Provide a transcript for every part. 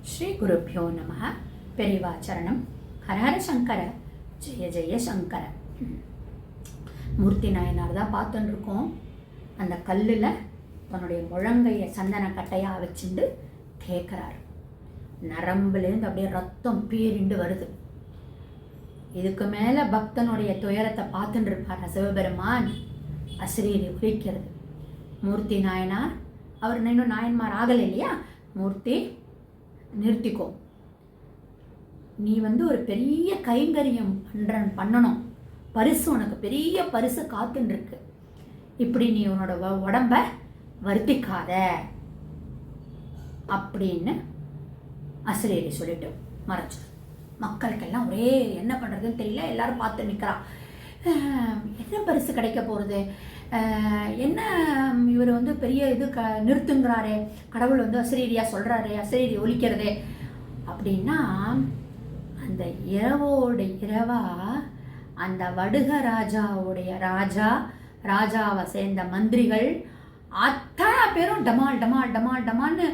ஸ்ரீ குருப்பியோ நம. பெரிவாச்சரணம். ஹரஹர சங்கர, ஜெய ஜெய சங்கர. மூர்த்தி நாயனார் தான் பார்த்துன்னு இருக்கோம். அந்த கல்லில் தன்னுடைய முழங்கையை சந்தன கட்டையாக வச்சுட்டு கேட்குறாரு. நரம்புலேருந்து அப்படியே ரத்தம் பீரிண்டு வருது. இதுக்கு மேலே பக்தனுடைய துயரத்தை பார்த்துட்டு இருப்பார் சிவபெருமான். அசிரீரி குளிக்கிறது. மூர்த்தி நாயனார், அவர் இன்னும் நாயன்மார் ஆகலை இல்லையா? மூர்த்தி நிறுத்திக்கோ, நீ ஒரு பெரிய கைங்கரியம் பண்ணணும், பரிசு உனக்கு பெரிய பரிசு காத்துன்னு இருக்கு, இப்படி நீ உன்னோட உடம்ப வருத்திக்காத அப்படின்னு அசிரீரி சொல்லிட்டு மறைச்சு. மக்களுக்கெல்லாம் ஒரே என்ன பண்ணுறதுன்னு தெரியல. எல்லாரும் பார்த்து நிற்கிறா. என்ன பரிசு கிடைக்க போகிறது, என்ன இவர் பெரிய இது நிறுத்துங்கிறாரே, கடவுள் அசிரீரியாக சொல்கிறாரே, அசிரீரி ஒலிக்கிறதே அப்படின்னா, அந்த இரவோட இரவா அந்த வடுக ராஜாவுடைய ராஜாவை சேர்ந்த மந்திரிகள் அத்தனை பேரும் டமால் டமால் டமால் டமால்னு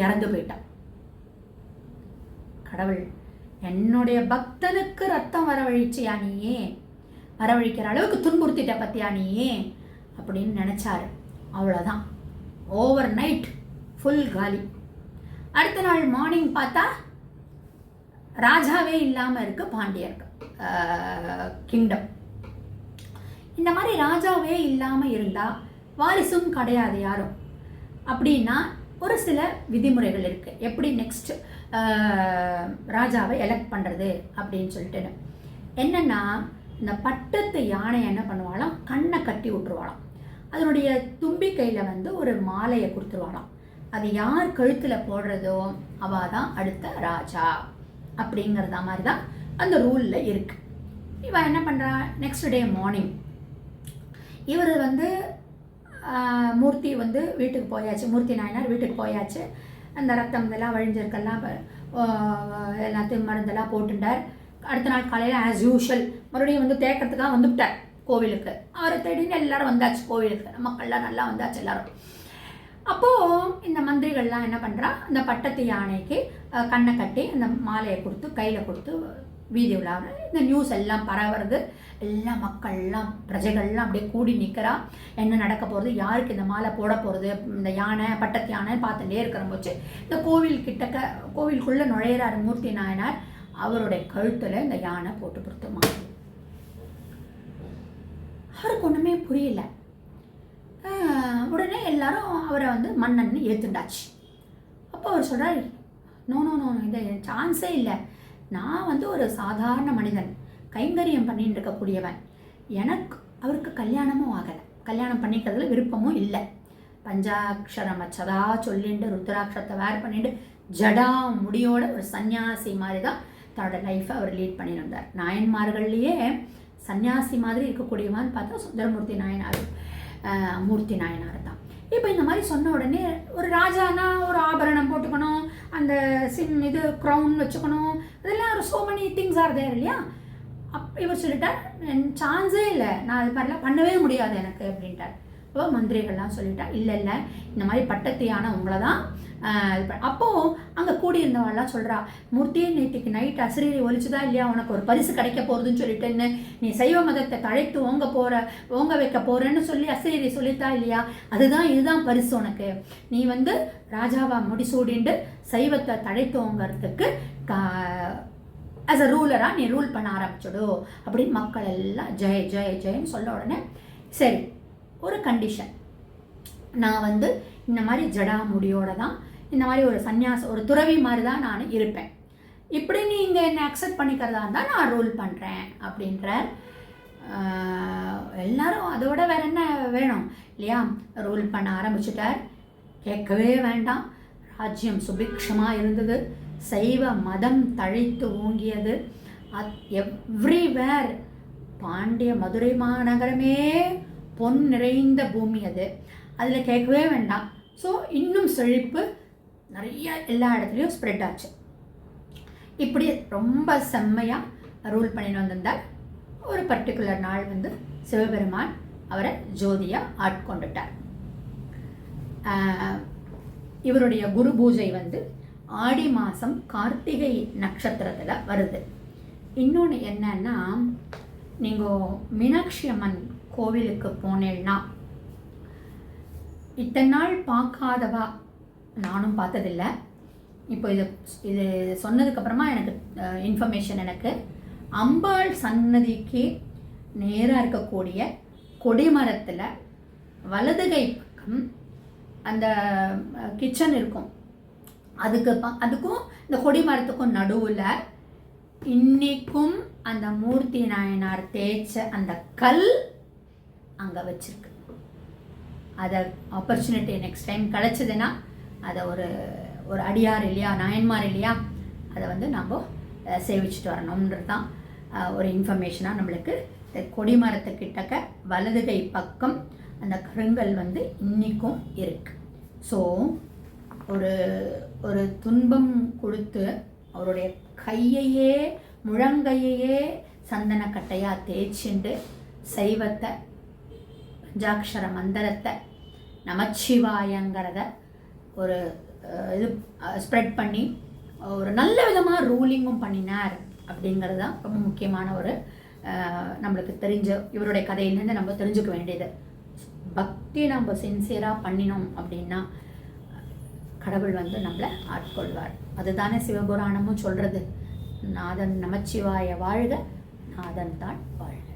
இறந்து போயிட்டான். கடவுள் என்னுடைய பக்தனுக்கு ரத்தம் வரவழிச்சியா நீயே, வரவழிக்கிற அளவுக்கு துன்புறுத்திட்ட பத்தியா நீயே அப்படின்னு நினைச்சாரு. அவ்வளோதான், ஓவர் நைட் ஃபுல் காலி. அடுத்த நாள் மார்னிங் பார்த்தா ராஜாவே இல்லாமல் இருக்கு பாண்டியர் கிங்டம். இந்த மாதிரி ராஜாவே இல்லாமல் இருந்தால் வாரிசும் கிடையாது யாரும் அப்படின்னா ஒரு சில விதிமுறைகள் இருக்குது. எப்படி நெக்ஸ்ட் ராஜாவை எலெக்ட் பண்ணுறது அப்படின்னு சொல்லிட்டு என்னென்னா, இந்த பட்டத்து யானை என்ன பண்ணுவாளாம், கண்ணை கட்டி விட்டுருவாளாம். அதனுடைய தும்பிக்கையில் ஒரு மாலையை கொடுத்துருவாளாம். அது யார் கழுத்தில் போடுறதோ அவள் தான் அடுத்த ராஜா அப்படிங்கிறத மாதிரி தான் அந்த ரூலில் இருக்குது. இவன் என்ன பண்ணுறா, நெக்ஸ்ட் டே மார்னிங் இவர் மூர்த்தி வீட்டுக்கு போயாச்சு. மூர்த்தி நாயனார் வீட்டுக்கு போயாச்சு. அந்த ரத்தம் இதெல்லாம் வழிஞ்சிருக்கெல்லாம் எல்லாத்தையும் மருந்தெல்லாம் போட்டுட்டார். அடுத்த நாள் காலையில் ஆஸ் யூஷுவல் மறுபடியும் தேக்கிறதுக்காக வந்துவிட்டார் கோவிலுக்கு. அவரை தேடின்னு எல்லாரும் வந்தாச்சு கோவிலுக்கு, மக்கள்லாம் நல்லா வந்தாச்சு எல்லாரும். அப்போது இந்த மந்திரிகள்லாம் என்ன பண்ணுறா, அந்த பட்டத்து யானைக்கு கண்ணை கட்டி அந்த மாலையை கொடுத்து கையில் கொடுத்து வீதி விழாவில் இந்த நியூஸ் எல்லாம் பரவுறது. எல்லா மக்கள்லாம் பிரஜைகள்லாம் அப்படியே கூடி நிற்கிறா. என்ன நடக்க போகிறது, யாருக்கு இந்த மாலை போட போகிறது, இந்த யானை பட்டத்து யானை பார்த்துட்டே இருக்கிற போச்சு. இந்த கோவிலுக்குள்ளே நுழையிறாரு மூர்த்தி நாயனார். அவருடைய கழுத்தில் இந்த யானை போட்டு கொடுத்த மாலை. அவருக்கு ஒன்றுமே புரியல. உடனே எல்லாரும் அவரை மன்னன்னு ஏற்றுண்டாச்சு. அப்போ அவர் சொல்கிறார், நோ நோ நோ, இந்த சான்ஸே இல்லை. நான் ஒரு சாதாரண மனிதன், கைங்கரியம் பண்ணிட்டு இருக்கக்கூடியவன். அவருக்கு கல்யாணமும் ஆகலை, கல்யாணம் பண்ணிக்கிறதுல விருப்பமும் இல்லை. பஞ்சாட்சரம் சதா சொல்லிட்டு ருத்ராட்சத்தை வேர் பண்ணிட்டு ஜடா முடியோட ஒரு சன்னியாசி மாதிரி தான் தன்னோட லைஃப்பை அவர் லீட் பண்ணிட்டு வந்தார். நாயன்மார்கள்லேயே சன்னியாசி மாதிரி இருக்கக்கூடியவான்னு பார்த்தா சுந்தரமூர்த்தி நாயனார், மூர்த்தி நாயனார் தான். இப்போ இந்த மாதிரி சொன்ன உடனே ஒரு ராஜானா ஒரு ஆபரணம் போட்டுக்கணும், அந்த க்ரௌன் வச்சுக்கணும், இதெல்லாம் ஒரு so many things are there இல்லையா? இவர் சொல்லிட்டார், சான்ஸே இல்லை, நான் இது மாதிரிலாம் பண்ணவே முடியாது எனக்கு அப்படின்ட்டார். இப்போ மந்திரிகள்லாம் சொல்லிட்டா, இல்லை இல்லை, இந்த மாதிரி பட்டத்து யானை உங்களை தான். அப்போது அங்கே கூடியிருந்தவெல்லாம் சொல்கிறா, மூர்த்தியே நேற்றுக்கு நைட் அசிரீரி ஒலிச்சுதா இல்லையா, உனக்கு ஒரு பரிசு கிடைக்க போகிறதுன்னு சொல்லிட்டுன்னு நீ சைவ மதத்தை தழைத்து ஓங்க வைக்க போகிறேன்னு சொல்லி அசிரீரி சொல்லித்தா இல்லையா, இதுதான் பரிசு உனக்கு. நீ ராஜாவா முடிசூடிண்டு சைவத்தை தழைத்து ஓங்கிறதுக்கு ஆஸ் அ ரூலராக நீ ரூல் பண்ண ஆரம்பிச்சுடு அப்படின்னு மக்கள் எல்லாம் ஜெய ஜெய ஜெயன்னு சொல்ல உடனே, சரி ஒரு கண்டிஷன், நான் இந்த மாதிரி ஜடா முடியோட தான், இந்த மாதிரி ஒரு ஒரு துறவி மாதிரி தான் நான் இருப்பேன், இப்படி நீங்கள் என்னை அக்செப்ட் பண்ணிக்கிறதா இருந்தால் நான் ரூல் பண்ணுறேன் அப்படின்ற. எல்லாரும் அதோட வேற என்ன வேணும் இல்லையா, ரூல் பண்ண ஆரம்பிச்சுட்டார். கேட்கவே வேண்டாம், ராஜ்யம் சுபிக்ஷமாக இருந்தது, சைவ மதம் தழைத்து ஓங்கியது. எவ்ரிவேர் பாண்டிய மதுரை மாநகரமே பொன் நிறைந்த பூமி அது, அதில் கேட்கவே வேண்டாம். ஸோ இன்னும் செழிப்பு நிறைய எல்லா இடத்துலையும் ஸ்ப்ரெட் ஆச்சு. இப்படி ரொம்ப செம்மையாக ரூல் பண்ணிட்டு வந்திருந்தார். ஒரு பர்டிகுலர் நாள் சிவபெருமான் அவரை ஜோதியாக ஆட்கொண்டுட்டார். இவருடைய குரு பூஜை ஆடி மாதம் கார்த்திகை நட்சத்திரத்தில் வருது. இன்னொன்று என்னன்னா, நீங்கள் மீனாட்சி அம்மன் கோவிலுக்கு போனேன்னா, இத்தனை நாள் பார்க்காதவா, நானும் பார்த்ததில்லை, இப்போ இது சொன்னதுக்கப்புறமா எனக்கு இன்ஃபர்மேஷன், எனக்கு அம்பாள் சன்னதிக்கு நேராக இருக்கக்கூடிய கொடிமரத்தில் வலதுகை பக்கம் அந்த கிச்சன் இருக்கும், அதுக்கும் இந்த கொடிமரத்துக்கும் நடுவில் இன்னைக்கும் அந்த மூர்த்தி நாயனார் தேய்ச்ச அந்த கல் அங்கே வச்சிருக்கு. அதை ஆப்பர்ச்சுனிட்டி நெக்ஸ்ட் டைம் கிடச்சிதுன்னா அதை ஒரு அடியார் இல்லையா, நாயன்மார் இல்லையா, அதை வந்து நம்ம சேவிச்சுட்டு வரணுன்றது தான் ஒரு இன்ஃபர்மேஷனாக நம்மளுக்கு. கொடிமரத்துக்கிட்டக்க வலதுகை பக்கம் அந்த கருங்கல் வந்து இன்றைக்கும் இருக்குது. ஸோ ஒரு துன்பம் கொடுத்து அவருடைய கையையே முழங்கையே சந்தனக்கட்டையாக தேய்ச்சிண்டு சைவத்தை பஞ்சாட்சர மந்திரத்தை நமச்சிவாயங்கிறத ஒரு இது ஸ்ப்ரெட் பண்ணி ஒரு நல்ல விதமாக ரூலிங்கும் பண்ணினார் அப்படிங்கிறது தான் ரொம்ப முக்கியமான ஒரு நம்மளுக்கு தெரிஞ்ச இவருடைய கதையிலேருந்து நம்ம தெரிஞ்சுக்க வேண்டியது. பக்தி நம்ம சின்சியராக பண்ணினோம் அப்படின்னா கடவுள் வந்து நம்மளை ஆட்கொள்வார். அதுதானே சிவபுராணமும் சொல்கிறது, நாதன் நமச்சிவாய வாழ்க, நாதன் தான் வாழ்க.